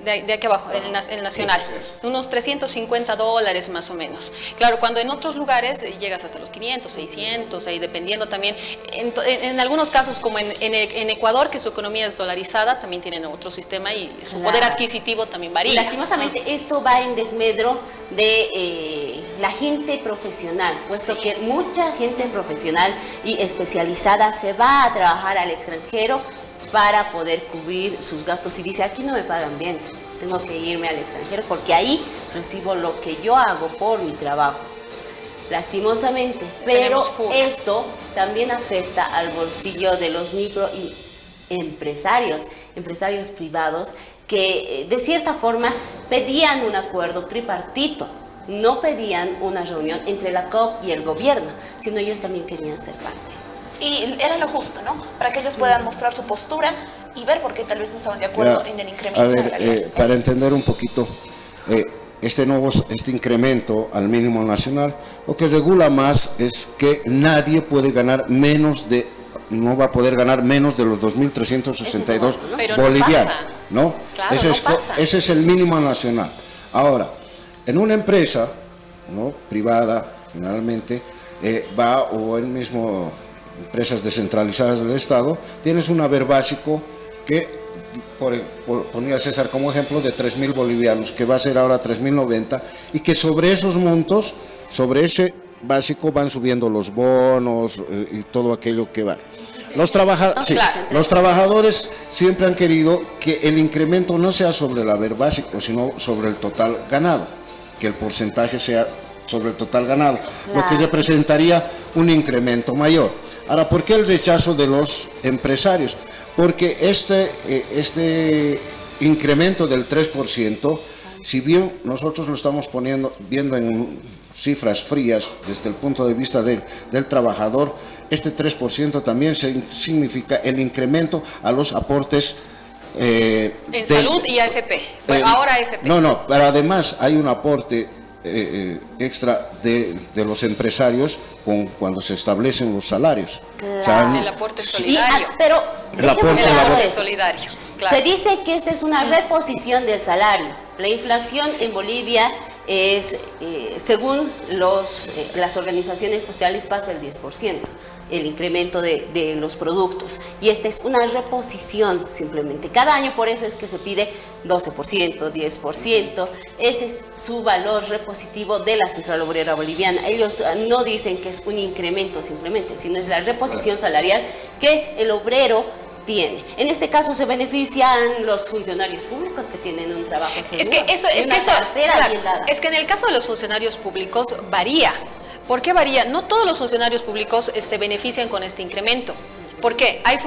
de aquí abajo, el nacional, unos 350 dólares más o menos. Claro, cuando en otros lugares llegas hasta los 500, 600, ahí dependiendo también, en algunos casos como en Ecuador, que su economía es dolarizada, también tienen otro sistema y su poder adquisitivo también varía. Y lastimosamente esto va en desmedro de la gente profesional, puesto que mucha gente profesional y especializada se va a trabajar al extranjero para poder cubrir sus gastos, y dice, aquí no me pagan bien, tengo que irme al extranjero porque ahí recibo lo que yo hago por mi trabajo. Lastimosamente, pero esto también afecta al bolsillo de los micro y empresarios privados, que de cierta forma pedían un acuerdo tripartito, no pedían una reunión entre la COP y el gobierno, sino ellos también querían ser parte. Y era lo justo, ¿no? Para que ellos puedan mostrar su postura y ver por qué tal vez no estaban de acuerdo en el incremento. A ver, para entender un poquito, este incremento al mínimo nacional, lo que regula más es que nadie puede ganar menos de, no va a poder ganar menos de los 2.362 bolivianos, ¿no? Claro, ese es el mínimo nacional. Ahora, en una empresa, ¿no?, privada, generalmente, o el mismo empresas descentralizadas del Estado, tienes un haber básico que ponía César como ejemplo de 3.000 bolivianos, que va a ser ahora 3.090, y que sobre esos montos, sobre ese básico van subiendo los bonos y todo aquello que va. Los trabajadores siempre han querido que el incremento no sea sobre el haber básico, sino sobre el total ganado, que el porcentaje sea sobre el total ganado, lo que representaría un incremento mayor. Ahora, ¿por qué el rechazo de los empresarios? Porque este incremento del 3%, si bien nosotros lo estamos viendo en cifras frías desde el punto de vista del trabajador, este 3% también significa el incremento a los aportes en salud y AFP. Bueno, ahora AFP. No, pero además hay un aporte extra de los empresarios cuando se establecen los salarios. Claro. O sea, el aporte solidario. Pero el aporte solidario. Claro. Se dice que esta es una reposición del salario. La inflación en Bolivia es, según las organizaciones sociales, pasa el 10%, el incremento de los productos. Y esta es una reposición simplemente. Cada año por eso es que se pide 12%, 10%. Ese es su valor repositivo de la Central Obrera Boliviana. Ellos no dicen que es un incremento simplemente, sino es la reposición salarial que el obrero tiene. En este caso se benefician los funcionarios públicos que tienen un trabajo seguro. Es que en el caso de los funcionarios públicos varía. ¿Por qué varía? No todos los funcionarios públicos se benefician con este incremento. ¿Por qué? Hay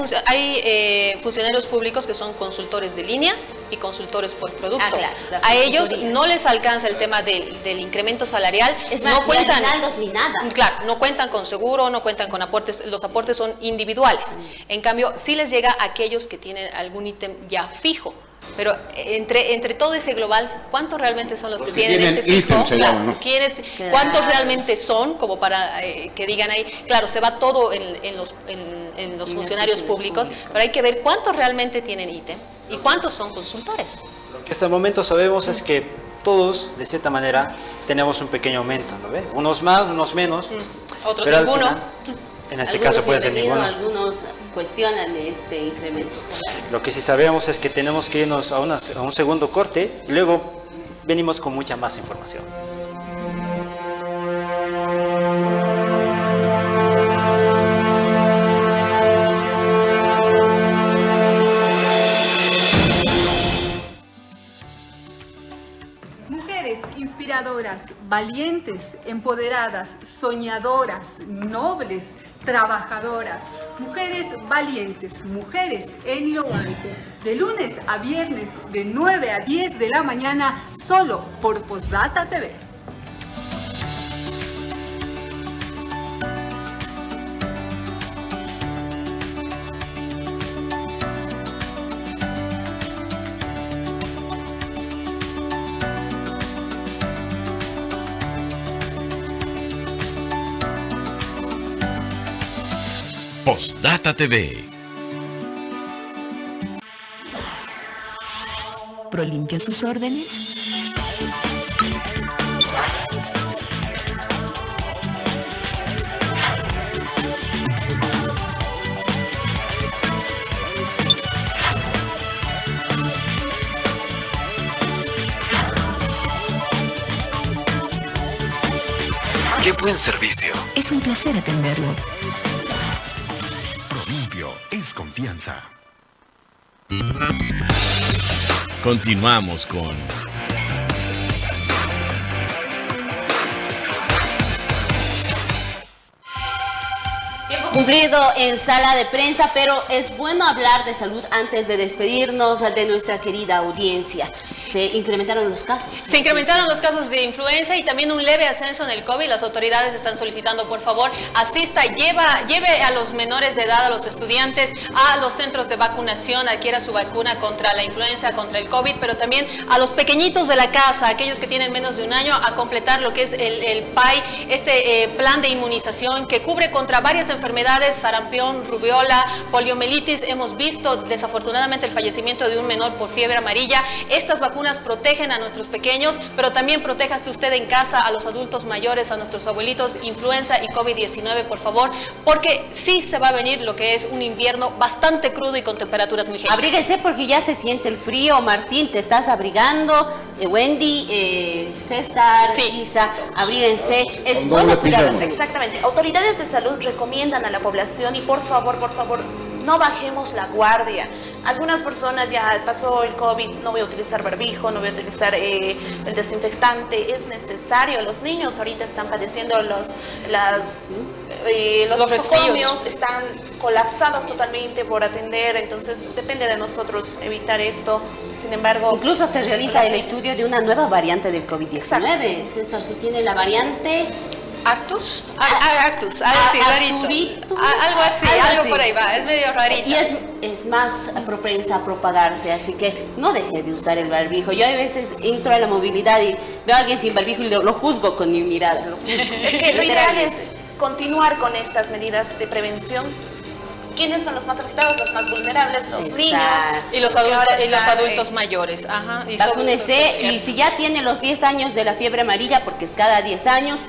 funcionarios públicos que son consultores de línea y consultores por producto. Claro, a ellos no les alcanza el tema del incremento salarial. Es más, no cuentan ni nada. Claro, no cuentan con seguro, no cuentan con aportes. Los aportes son individuales. En cambio, sí les llega a aquellos que tienen algún ítem ya fijo. Pero entre todo ese global, ¿cuántos realmente son los que que tienen tienen este fijo? ítem, se Claro, llama, ¿no? ¿Cuántos realmente son? Como para que digan ahí, claro, se va todo en los funcionarios públicos, pero hay que ver cuántos realmente tienen ítem y cuántos son consultores. Lo que hasta el momento sabemos es que todos, de cierta manera, tenemos un pequeño aumento, ¿no ve? Unos más, unos menos. Otros pero al ninguno. final, en este Algunos caso puede ser bienvenido, ninguno. Algunos cuestionan este incremento salarial. Lo que sí sabemos es que tenemos que irnos a un segundo corte y luego venimos con mucha más información. Mujeres inspiradoras, valientes, empoderadas, soñadoras, nobles, trabajadoras, mujeres valientes, mujeres en lo alto, de lunes a viernes de 9 a 10 de la mañana, solo por Postdata TV. Postdata TV. ¿Prolimpia sus órdenes? ¡Qué buen servicio! Es un placer atenderlo. Prolimpio es confianza. Continuamos con Tiempo cumplido en sala de prensa, pero es bueno hablar de salud antes de despedirnos de nuestra querida audiencia. Se incrementaron los casos. Se incrementaron los casos de influenza y también un leve ascenso en el COVID. Las autoridades están solicitando, por favor, asista, lleve a los menores de edad, a los estudiantes, a los centros de vacunación, adquiera su vacuna contra la influenza, contra el COVID, pero también a los pequeñitos de la casa, aquellos que tienen menos de un año, a completar lo que es el PAI, plan de inmunización que cubre contra varias enfermedades, sarampión, rubiola, poliomielitis. Hemos visto desafortunadamente el fallecimiento de un menor por fiebre amarilla. Estas vacunas protegen a nuestros pequeños, pero también protéjase usted en casa, a los adultos mayores, a nuestros abuelitos, influenza y COVID-19, por favor, porque sí se va a venir lo que es un invierno bastante crudo y con temperaturas muy gélidas. Abríguese porque ya se siente el frío. Martín, te estás abrigando. Wendy, César, Isa, abríguense. Es bueno cuidarnos. Exactamente. Autoridades de salud recomiendan a la población y por favor, no bajemos la guardia. Algunas personas ya pasó el COVID, no voy a utilizar barbijo, no voy a utilizar el desinfectante. Es necesario. Los niños ahorita están padeciendo los nosocomios, están colapsados totalmente por atender, entonces depende de nosotros evitar esto. Sin embargo, incluso se realiza el estudio de una nueva variante del COVID-19. César, si tiene la variante ¿Arctus? Arctus, algo así, rarito. Algo por ahí va, es medio rarito. Y es más propensa a propagarse, así que no deje de usar el barbijo. Yo a veces entro a la movilidad y veo a alguien sin barbijo y lo juzgo con mi mirada. Es que lo ideal es continuar con estas medidas de prevención. ¿Quiénes son los más afectados? Los más vulnerables, los niños. Y los adultos mayores. Ajá. Vacúnese, y si ya tiene los 10 años de la fiebre amarilla, porque es cada 10 años,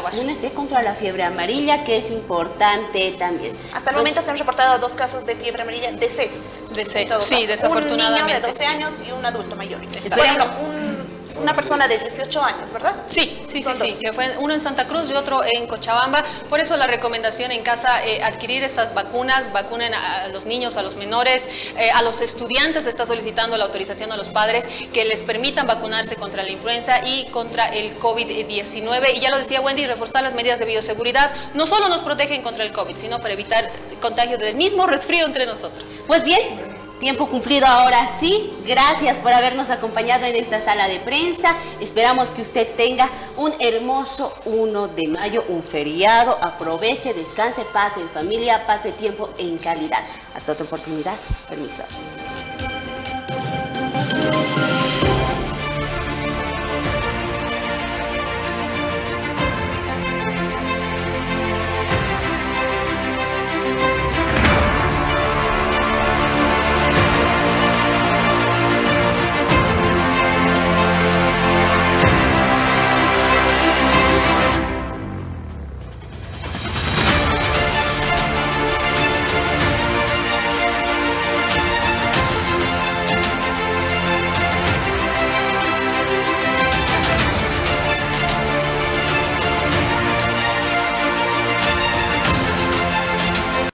vacúnese contra la fiebre amarilla, que es importante también. Hasta el momento se han reportado 2 casos de fiebre amarilla, decesos. Sí, desafortunadamente. Un niño de 12 años y un adulto mayor. Por ejemplo, una persona de 18 años, ¿verdad? Sí, que fue uno en Santa Cruz y otro en Cochabamba. Por eso la recomendación en casa, adquirir estas vacunas, vacunen a los niños, a los menores, a los estudiantes. Está solicitando la autorización a los padres que les permitan vacunarse contra la influenza y contra el COVID-19. Y ya lo decía Wendy, reforzar las medidas de bioseguridad no solo nos protegen contra el COVID, sino para evitar contagio del mismo resfrío entre nosotros. Pues bien, tiempo cumplido ahora sí. Gracias por habernos acompañado en esta sala de prensa. Esperamos que usted tenga un hermoso 1 de mayo, un feriado. Aproveche, descanse, pase en familia, pase tiempo en calidad. Hasta otra oportunidad. Permiso.